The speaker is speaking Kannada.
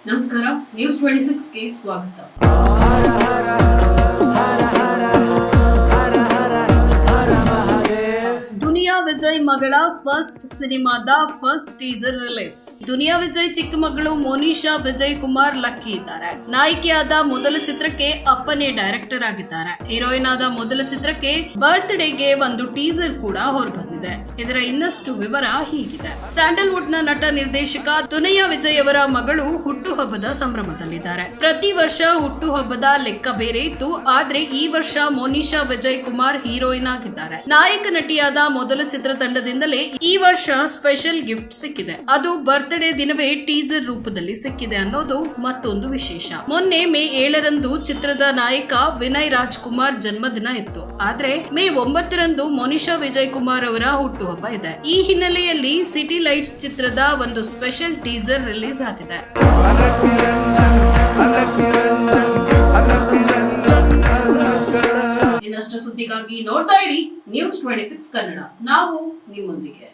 ನಮಸ್ಕಾರ, ನ್ಯೂಸ್ 26ಗೆ ಸ್ವಾಗತ. ದುನಿಯಾ ವಿಜಯ್ ಮಗಳ ಫಸ್ಟ್ ಸಿನಿಮಾದ first teaser release. Duniya Vijay ಚಿಕ್ಕ ಮಗಳು ಮೋನಿಶಾ ವಿಜಯ್ ಕುಮಾರ್ ಲಕ್ಕಿ ಇದ್ದಾರೆ. ನಾಯಕಿಯಾದ ಮೊದಲ ಚಿತ್ರಕ್ಕೆ ಅಪ್ಪನೇ ಡೈರೆಕ್ಟರ್ ಆಗಿದ್ದಾರೆ. ಹೀರೋಯಿನ್ ಆದ ಮೊದಲ ಚಿತ್ರಕ್ಕೆ ಬರ್ತ್ಡೇಗೆ ಒಂದು ಟೀಸರ್ ಕೂಡ ಹೊರಬಂದಿದೆ. ಇದರ ಇನ್ನಷ್ಟು ವಿವರ ಹೀಗಿದೆ. ಸ್ಯಾಂಡಲ್ವುಡ್ ನ ನಟ ನಿರ್ದೇಶಕ ದುನಿಯಾ ವಿಜಯ್ ಅವರ ಮಗಳು ಹುಟ್ಟುಹಬ್ಬದ ಸಂಭ್ರಮದಲ್ಲಿದ್ದಾರೆ. ಪ್ರತಿ ವರ್ಷ ಹುಟ್ಟುಹಬ್ಬದ ಲೆಕ್ಕ ಬೇರೆ ಇತ್ತು, ಆದ್ರೆ ಈ ವರ್ಷ ಮೋನಿಶಾ ವಿಜಯ್ ಕುಮಾರ್ ಹೀರೋಯಿನ್ ಆಗಿದ್ದಾರೆ. ನಾಯಕ ನಟಿಯಾದ ಮೊದಲ ಚಿತ್ರತಂಡದಿಂದಲೇ ಈ ವರ್ಷ ಸ್ಪೆಷಲ್ ಗಿಫ್ಟ್ ಸಿಕ್ಕಿದೆ. ಅದು ಬರ್ತ್ಡೇ ದಿನವೇ ಟೀಸರ್ ರೂಪದಲ್ಲಿ ಸಿಕ್ಕಿದೆ ಅನ್ನೋದು ಮತ್ತೊಂದು ವಿಶೇಷ. ಮೊನ್ನೆ ಮೇ 7ರಂದು ಚಿತ್ರದ ನಾಯಕ ವಿನಯ್ ರಾಜ್ಕುಮಾರ್ ಜನ್ಮದಿನ ಇತ್ತು. ಆದ್ರೆ ಮೇ 9ರಂದು ಮೋನಿಶಾ ವಿಜಯ್ ಕುಮಾರ್ ಅವರ ಹುಟ್ಟುಹಬ್ಬ ಇದೆ. ಈ ಹಿನ್ನೆಲೆಯಲ್ಲಿ ಸಿಟಿ ಲೈಟ್ಸ್ ಚಿತ್ರದ ಒಂದು ಸ್ಪೆಷಲ್ ಟೀಸರ್ ರಿಲೀಸ್ ಆಗಿದೆ. ಇನ್ನಷ್ಟು ಸುದ್ದಿಗಾಗಿ ನೋಡ್ತಾ ಇರಿ ನ್ಯೂಸ್ 26 ಕನ್ನಡ. ನಾವು ನಿಮ್ಮೊಂದಿಗೆ.